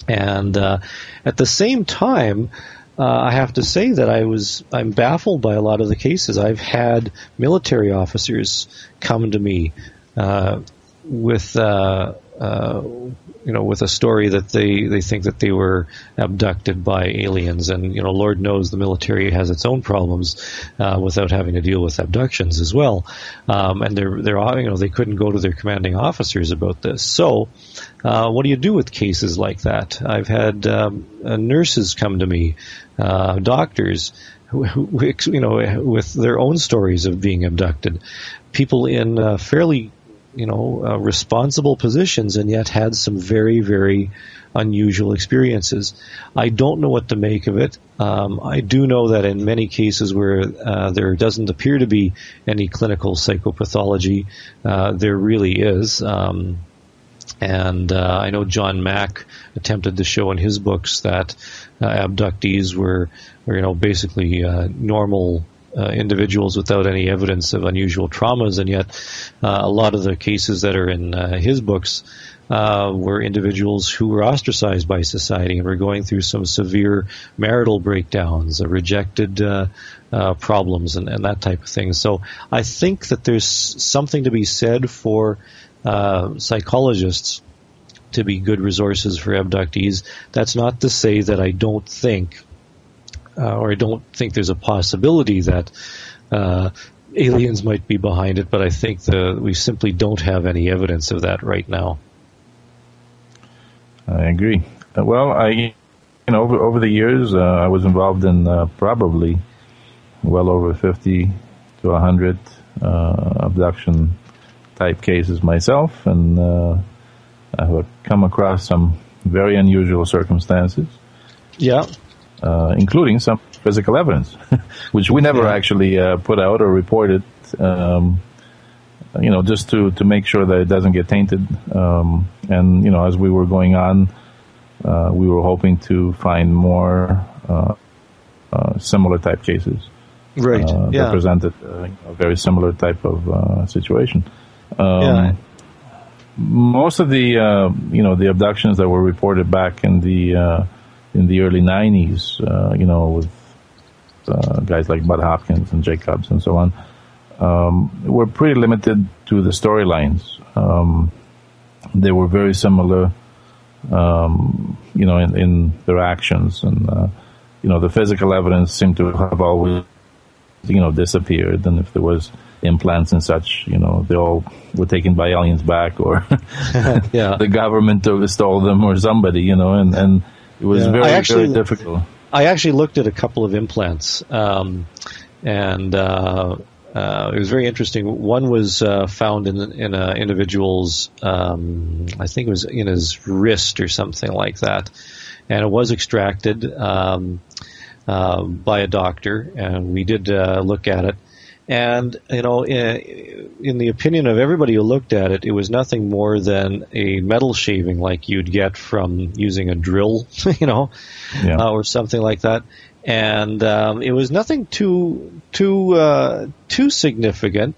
And at the same time, I have to say that I'm baffled by a lot of the cases. I've had military officers come to me with with a story that they think that they were abducted by aliens, and Lord knows the military has its own problems without having to deal with abductions as well. And they couldn't go to their commanding officers about this. So, what do you do with cases like that? I've had nurses come to me, doctors who with their own stories of being abducted, people in fairly responsible positions, and yet had some very, very unusual experiences. I don't know what to make of it. I do know that in many cases where there doesn't appear to be any clinical psychopathology, there really is. And I know John Mack attempted to show in his books that abductees were basically normal individuals without any evidence of unusual traumas, and yet a lot of the cases that are in his books were individuals who were ostracized by society and were going through some severe marital breakdowns, rejected problems, and that type of thing. So I think that there's something to be said for psychologists to be good resources for abductees. That's not to say that I don't think or I don't think there's a possibility that aliens might be behind it, but I think we simply don't have any evidence of that right now. I agree. Well, over the years, I was involved in probably well over 50 to 100 abduction type cases myself, and I have come across some very unusual circumstances. Yeah. Including some physical evidence, which we never actually put out or reported, just to make sure that it doesn't get tainted. And as we were going on, we were hoping to find more similar type cases. Right. That presented a very similar type of situation. Most of the the abductions that were reported back in the early 90s, with guys like Bud Hopkins and Jacobs and so on, were pretty limited to the storylines. They were very similar, in their actions, and the physical evidence seemed to have always, disappeared. And if there was implants and such, they all were taken by aliens back, or the government stole them, or somebody, and it was very difficult. I actually looked at a couple of implants, and it was very interesting. One was found in an individual's, I think it was in his wrist or something like that, and it was extracted by a doctor, and we did look at it. And, in the opinion of everybody who looked at it, it was nothing more than a metal shaving like you'd get from using a drill, or something like that. And it was nothing too significant.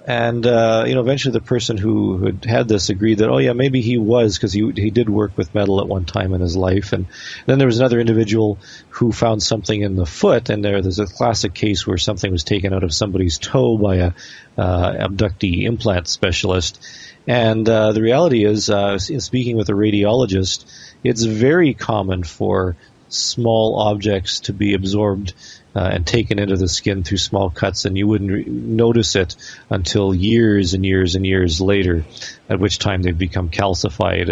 Eventually the person who had this agreed that, maybe he was, because he did work with metal at one time in his life. And then there was another individual who found something in the foot, and there's a classic case where something was taken out of somebody's toe by a abductee implant specialist. And the reality is, in speaking with a radiologist, it's very common for small objects to be absorbed and taken into the skin through small cuts, and you wouldn't notice it until years and years and years later, at which time they've become calcified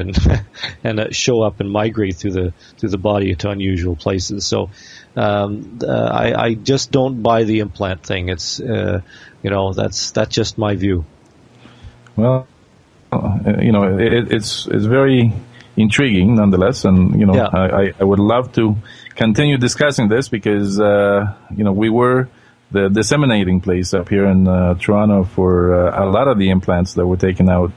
and show up and migrate through the body to unusual places. So I just don't buy the implant thing. It's that's just my view. Well, it's very intriguing nonetheless, and I would love to continue discussing this, because we were the disseminating place up here in Toronto for a lot of the implants that were taken out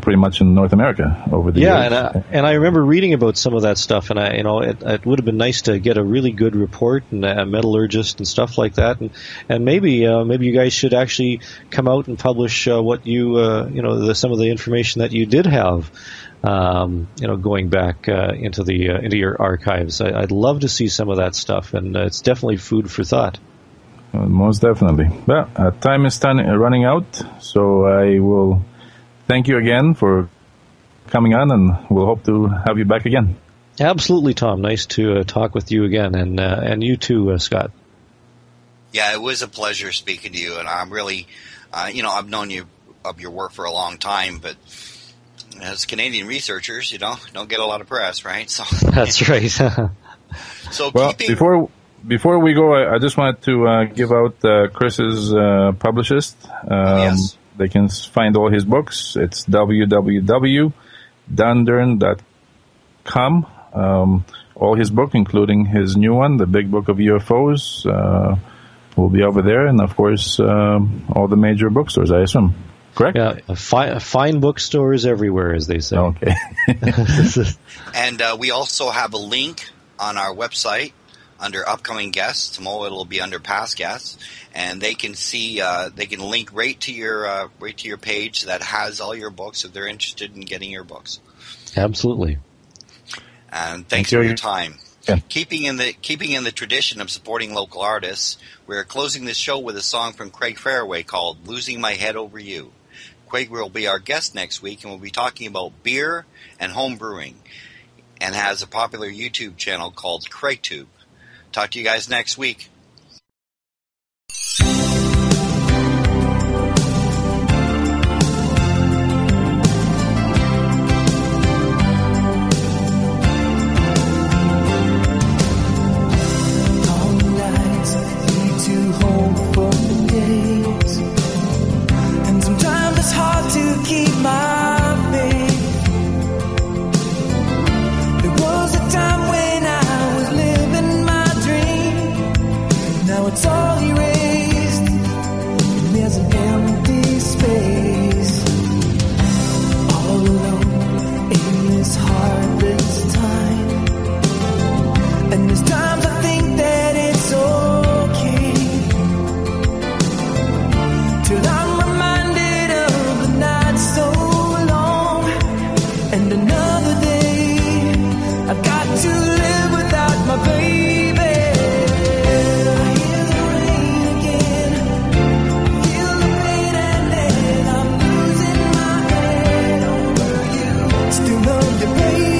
pretty much in North America over the years. And I remember reading about some of that stuff, and it would have been nice to get a really good report and a metallurgist and stuff like that, and maybe you guys should actually come out and publish what you some of the information that you did have going back into your archives. I'd love to see some of that stuff, and it's definitely food for thought. Most definitely. Well, time is running out, so I will thank you again for coming on, and we'll hope to have you back again. Absolutely, Tom. Nice to talk with you again, and you too, Scott. Yeah, it was a pleasure speaking to you, and I'm really, I've known you of your work for a long time, but as Canadian researchers, don't get a lot of press, right? So that's right. So before we go, I just wanted to give out Chris's publicist. Yes. They can find all his books. It's www.dundurn.com. All his book, including his new one, The Big Book of UFOs, will be over there. And, of course, all the major bookstores, I assume. Correct? Yeah, fine bookstores everywhere, as they say. Okay. And we also have a link on our website under upcoming guests. Tomorrow it'll be under past guests, and they can see they can link right to your page that has all your books if they're interested in getting your books. Absolutely. And thanks for your time. Yeah. Keeping in the tradition of supporting local artists, we're closing this show with a song from Craig Fairway called "Losing My Head Over You." Craig will be our guest next week, and we'll be talking about beer and home brewing, and has a popular YouTube channel called Creighton. Talk to you guys next week. Keep my faith. There was a time when I was living my dream. Now it's all erased, and there's an empty space. All alone in this heartless time. And there's times I think that it's okay, till I'm reminded of the night so long, and another day I've got to live without my baby. I hear the rain again, feel the pain, and then I'm losing my head over you. Still love you, baby.